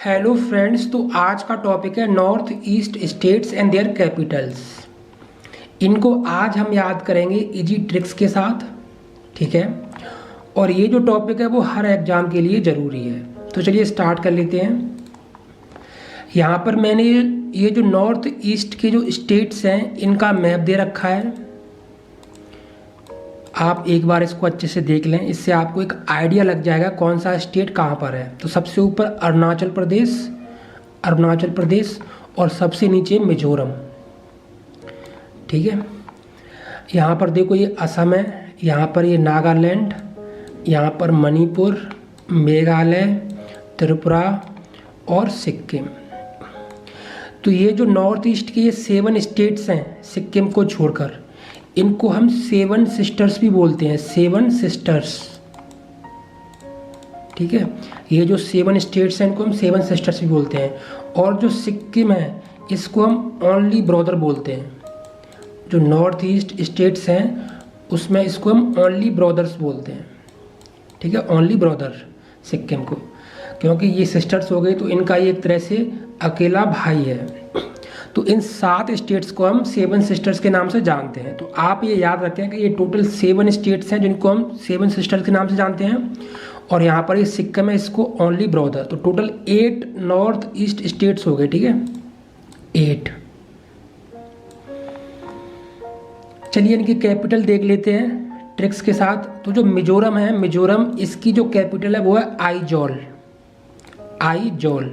Hello friends, तो आज का टॉपिक है north east states and there Capitals. इनको आज हम याद करेंगे इजी ट्रिक्स के साथ, ठीक है। और ये जो टॉपिक है वो हर एग्जाम के लिए ज़रूरी है। तो चलिए स्टार्ट कर लेते हैं। यहाँ पर मैंने ये जो नॉर्थ ईस्ट के जो स्टेट्स हैं इनका मैप दे रखा है। आप एक बार इसको अच्छे से देख लें, इससे आपको एक आइडिया लग जाएगा कौन सा स्टेट कहाँ पर है। तो सबसे ऊपर अरुणाचल प्रदेश और सबसे नीचे मिजोरम, ठीक है। यहाँ पर देखो ये असम है, यहाँ पर ये नागालैंड, यहाँ पर मणिपुर, मेघालय, त्रिपुरा और सिक्किम। तो ये जो नॉर्थ ईस्ट के ये 7 स्टेट्स हैं सिक्किम को छोड़कर, इनको हम 7 सिस्टर्स भी बोलते हैं, 7 सिस्टर्स, ठीक है। ये जो 7 स्टेट्स हैं इनको हम 7 सिस्टर्स भी बोलते हैं। और जो सिक्किम है इसको हम ओनली ब्रदर बोलते हैं। जो नॉर्थ ईस्ट स्टेट्स हैं उसमें इसको हम ओनली ब्रदर्स बोलते हैं, ठीक है, ओनली ब्रदर सिक्किम को, क्योंकि ये सिस्टर्स हो गई तो इनका ये एक तरह से अकेला भाई है। तो इन 7 स्टेट्स को हम 7 सिस्टर्स के नाम से जानते हैं। तो आप ये याद रखें कि ये टोटल 7 स्टेट्स हैं जिनको हम 7 सिस्टर्स के नाम से जानते हैं। और यहाँ पर ये सिक्किम है, इसको ओनली ब्रदर। तो टोटल 8 नॉर्थ ईस्ट स्टेट्स हो गए, ठीक है, 8। चलिए इनकी कैपिटल देख लेते हैं ट्रिक्स के साथ। तो जो मिजोरम है, मिजोरम इसकी जो कैपिटल है वो है आइजॉल।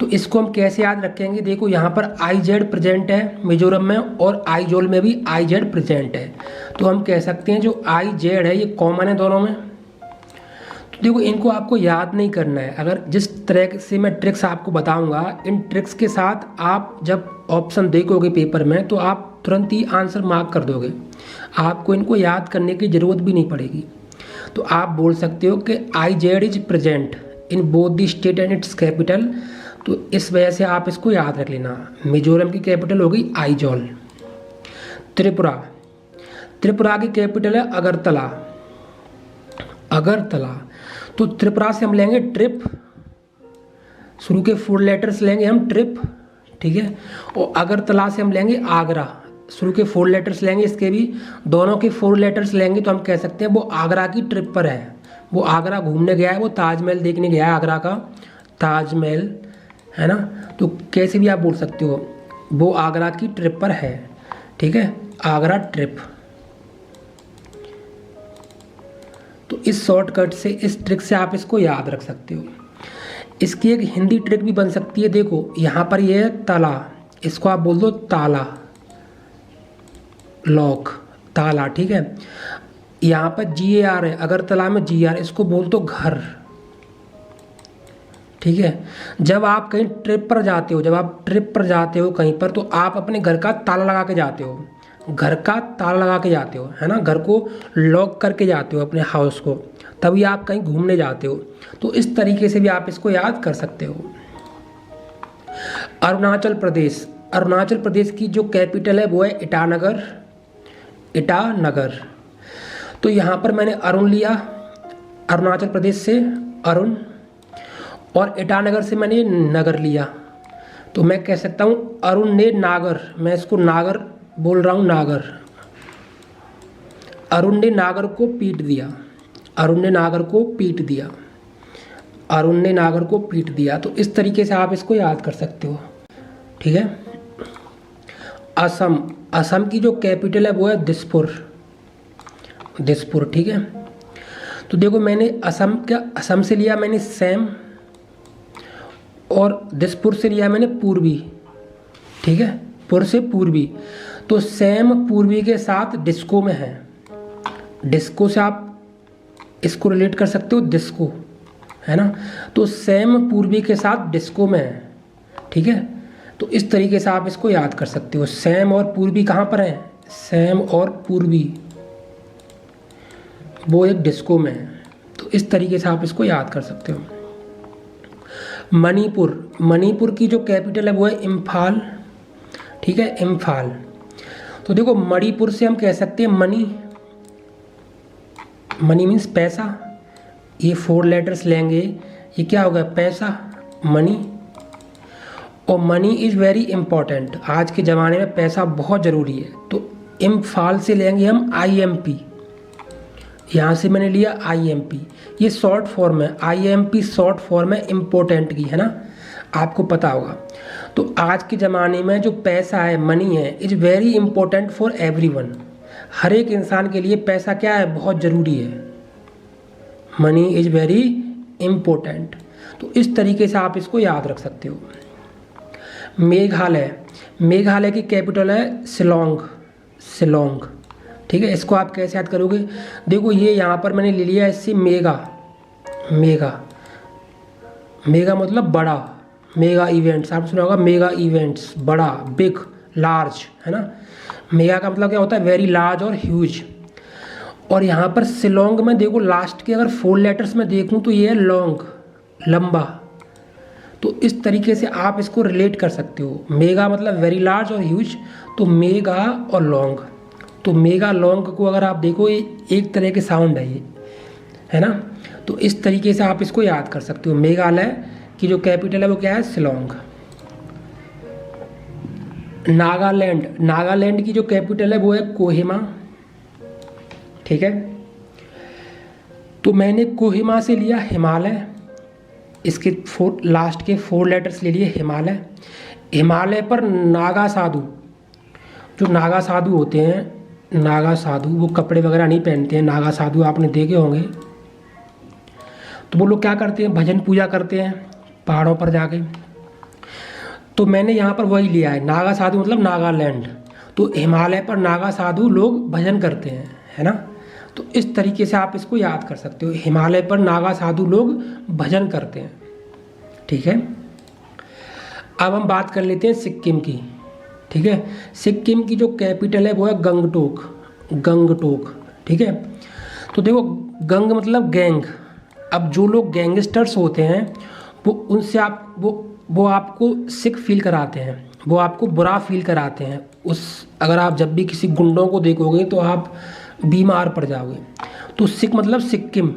तो इसको हम कैसे याद रखेंगे? देखो यहाँ पर आईजेड प्रेजेंट है मिजोरम में और आइजॉल में भी आईजेड प्रेजेंट है। तो हम कह सकते हैं जो आईजेड है ये कॉमन है दोनों में। तो देखो इनको आपको याद नहीं करना है। अगर जिस तरह से मैं ट्रिक्स आपको बताऊंगा, इन ट्रिक्स के साथ आप जब ऑप्शन देखोगे पेपर में तो आप तुरंत ही आंसर मार्क कर दोगे। आपको इनको याद करने की ज़रूरत भी नहीं पड़ेगी। तो आप बोल सकते हो कि IZ is present in both the state and it's capital. तो इस वजह से आप इसको याद रख लेना। मिजोरम की कैपिटल हो गई आइजॉल। त्रिपुरा की कैपिटल है अगरतला। तो त्रिपुरा से हम लेंगे ट्रिप, शुरू के 4 लेटर्स लेंगे हम ट्रिप, ठीक है। और अगरतला से हम लेंगे आगरा, शुरू के 4 लेटर्स लेंगे, इसके भी दोनों के 4 लेटर्स लेंगे। तो हम कह सकते हैं वो आगरा की ट्रिप पर है, वो आगरा घूमने गया है, वो ताजमहल देखने गया है, आगरा का ताजमहल, है ना। तो कैसे भी आप बोल सकते हो वो आगरा की ट्रिप पर है, ठीक है, आगरा ट्रिप। तो इस शॉर्टकट से, इस ट्रिक से आप इसको याद रख सकते हो। इसकी एक हिंदी ट्रिक भी बन सकती है। देखो यहाँ पर ये है तला, इसको आप बोल दो ताला, लॉक, ताला, ठीक है। यहाँ पर GAR है, अगरतला में GR, इसको बोल दो घर, ठीक है। जब आप कहीं ट्रिप पर जाते हो, कहीं पर, तो आप अपने घर का ताला लगा के जाते हो, है ना। घर को लॉक करके जाते हो अपने हाउस को, तभी आप कहीं घूमने जाते हो। तो इस तरीके से भी आप इसको याद कर सकते हो। अरुणाचल प्रदेश की जो कैपिटल है वो है ईटानगर। तो यहाँ पर मैंने अरुण लिया, अरुणाचल प्रदेश से अरुण, और ईटानगर से मैंने नगर लिया। तो मैं कह सकता हूँ अरुण ने नागर, मैं इसको नागर बोल रहा हूँ, नागर। अरुण ने नागर को पीट दिया। तो इस तरीके से आप इसको याद कर सकते हो, ठीक है। असम की जो कैपिटल है वो है दिसपुर, ठीक है। तो देखो मैंने असम से लिया मैंने सैम, और दिसपुर से लिया मैंने पूर्वी, ठीक है, पुर से पूर्वी। तो सैम पूर्वी के साथ डिस्को में है, डिस्को से आप इसको रिलेट कर सकते हो, डिस्को, है ना। तो सैम पूर्वी के साथ डिस्को में है, ठीक है। तो इस तरीके से आप इसको याद कर सकते हो। सैम और पूर्वी कहाँ पर है? सैम और पूर्वी वो एक डिस्को में है। तो इस तरीके से आप इसको याद कर सकते हो। मणिपुर की जो कैपिटल है वो है इम्फाल, ठीक है, इम्फाल। तो देखो मणिपुर से हम कह सकते हैं मनी मीन्स पैसा। ये 4 लेटर्स लेंगे, ये क्या होगा? पैसा, मनी, और मनी इज़ वेरी इम्पॉर्टेंट, आज के ज़माने में पैसा बहुत ज़रूरी है। तो इम्फाल से लेंगे हम IMP, यहाँ से मैंने लिया IMP, ये शॉर्ट फॉर्म है, IMP शॉर्ट फॉर्म है इम्पोर्टेंट की, है ना, आपको पता होगा। तो आज के ज़माने में जो पैसा है, मनी है, is very important for everyone, हर एक इंसान के लिए पैसा क्या है, बहुत ज़रूरी है। Money is very important. तो इस तरीके से आप इसको याद रख सकते हो। मेघालय, मेघालय की कैपिटल है शिलोंग, शिलोंग, ठीक है। इसको आप कैसे याद करोगे, देखो ये यहाँ पर मैंने ले लिया इससे मेगा, मेगा, मेगा मतलब बड़ा, मेगा इवेंट्स, आपने सुना होगा मेगा इवेंट्स, बड़ा, बिग, लार्ज, है ना। मेगा का मतलब क्या होता है, वेरी लार्ज और ह्यूज। और यहाँ पर शिलोंग में देखो लास्ट के अगर 4 लेटर्स में देखूँ तो ये है लॉन्ग, लंबा। तो इस तरीके से आप इसको रिलेट कर सकते हो। मेगा मतलब वेरी लार्ज और ह्यूज, तो मेगा और लॉन्ग। तो मेगा लॉन्ग को अगर आप देखो ये एक तरह के साउंड है, ये है ना। तो इस तरीके से आप इसको याद कर सकते हो। मेघालय की जो कैपिटल है वो क्या है, शिलोंग। नागालैंड, नागालैंड की जो कैपिटल है वो है कोहिमा, ठीक है। तो मैंने कोहिमा से लिया हिमालय, इसके लास्ट के 4 लेटर्स ले लिए हिमालय। हिमालय पर नागा साधु, जो नागा साधु होते हैं, नागा साधु, वो कपड़े वगैरह नहीं पहनते हैं, नागा साधु आपने देखे होंगे। तो वो लोग क्या करते हैं, भजन पूजा करते हैं पहाड़ों पर जाके। तो मैंने यहाँ पर वही लिया है, नागा साधु मतलब नागालैंड। तो हिमालय पर नागा साधु लोग भजन करते हैं, है ना। तो इस तरीके से आप इसको याद कर सकते हो, हिमालय पर नागा साधु लोग भजन करते हैं, ठीक है। अब हम बात कर लेते हैं सिक्किम की, ठीक है। सिक्किम की जो कैपिटल है वो है गंगटोक, गंगटोक, ठीक है। तो देखो गंग मतलब गैंग। अब जो लोग गैंगस्टर्स होते हैं वो उनसे आप वो आपको सिक फील कराते हैं, वो आपको बुरा फील कराते हैं। अगर आप जब भी किसी गुंडों को देखोगे तो आप बीमार पड़ जाओगे। तो सिक मतलब सिक्किम,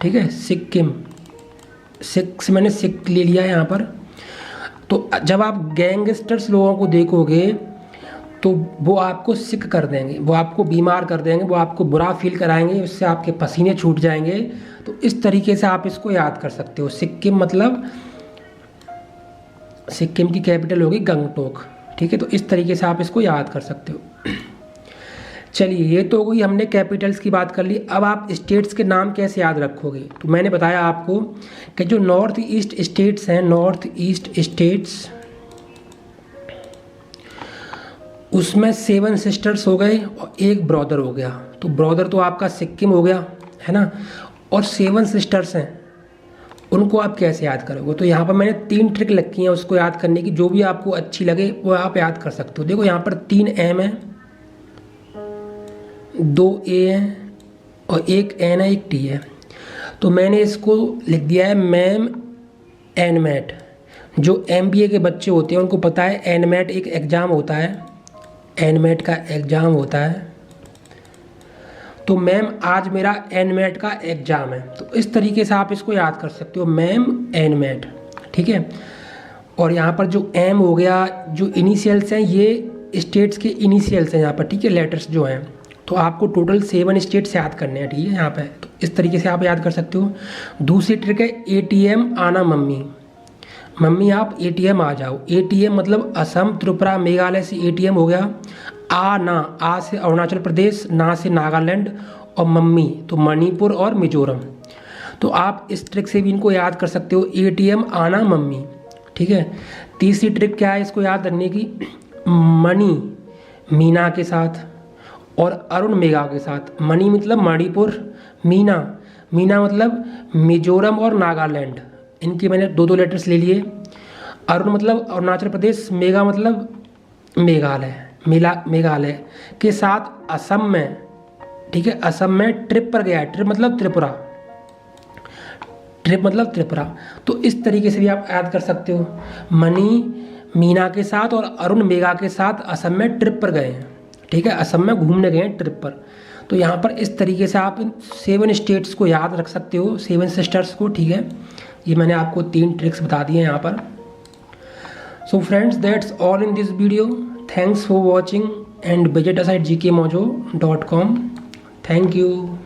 ठीक है, सिक्किम, सिक से मैंने सिक ले लिया है यहाँ पर। तो जब आप गैंगस्टर्स लोगों को देखोगे तो वो आपको सिक कर देंगे, वो आपको बीमार कर देंगे, वो आपको बुरा फील कराएंगे, उससे आपके पसीने छूट जाएंगे। तो इस तरीके से आप इसको याद कर सकते हो। सिक्किम मतलब, सिक्किम की कैपिटल होगी गंगटोक, ठीक है। तो इस तरीके से आप इसको याद कर सकते हो। चलिए ये तो हो गई, हमने कैपिटल्स की बात कर ली। अब आप स्टेट्स के नाम कैसे याद रखोगे, तो मैंने बताया आपको कि जो नॉर्थ ईस्ट स्टेट्स हैं, नॉर्थ ईस्ट स्टेट्स, उसमें 7 सिस्टर्स हो गए और 1 ब्रदर हो गया। तो ब्रदर तो आपका सिक्किम हो गया, है ना, और 7 सिस्टर्स हैं, उनको आप कैसे याद करोगे। तो यहाँ पर मैंने 3 ट्रिक रखी हैं उसको याद करने की, जो भी आपको अच्छी लगे वो आप याद कर सकते हो। देखो यहाँ पर 3 एम है, 2 ए हैं और 1 एन है, 1 टी है। तो मैंने इसको लिख दिया है मैम एनमेट। जो MBA के बच्चे होते हैं उनको पता है एनमेट एक एग्ज़ाम होता है, एनमेट का एग्ज़ाम होता है। तो मैम आज मेरा एनमेट का एग्ज़ाम है। तो इस तरीके से आप इसको याद कर सकते हो, मैम एनमेट, ठीक है। और यहाँ पर जो एम हो गया, जो इनिशियल्स हैं ये स्टेट्स के इनिशियल्स हैं यहाँ पर, ठीक है, लेटर्स जो हैं। तो आपको टोटल 7 स्टेट्स याद करने हैं, ठीक है यहाँ पे। तो इस तरीके से आप याद कर सकते हो। दूसरी ट्रिक है ATM आना मम्मी, मम्मी आप ATM आ जाओ। ATM मतलब असम, त्रिपुरा, मेघालय से ATM हो गया। आ से अरुणाचल प्रदेश, ना से नागालैंड, और मम्मी तो मणिपुर और मिजोरम। तो आप इस ट्रिक से भी इनको याद कर सकते हो, ATM आना मम्मी, ठीक है। तीसरी ट्रिक क्या है इसको याद रखने की, मणि मीना के साथ और अरुण मेघा के साथ। मणि मतलब मणिपुर, मीना, मीना मतलब मिजोरम और नागालैंड, इनके मैंने 2-2 लेटर्स ले लिए। अरुण मतलब अरुणाचल प्रदेश, मेघा मतलब मेघालय, मेघालय के साथ असम में, ठीक है, असम में ट्रिप पर गया है। ट्रिप मतलब त्रिपुरा, ट्रिप मतलब त्रिपुरा। तो इस तरीके से भी आप याद कर सकते हो, मणि मीना के साथ और अरुण मेघा के साथ असम में ट्रिप पर गए हैं, ठीक है, असम में घूमने गए हैं ट्रिप पर। तो यहाँ पर इस तरीके से आप 7 स्टेट्स को याद रख सकते हो, 7 सिस्टर्स को, ठीक है। ये मैंने आपको 3 ट्रिक्स बता दिए यहाँ पर। So friends, that's all in this video. Thanks for watching and visit us at gkmojo.com. Thank you.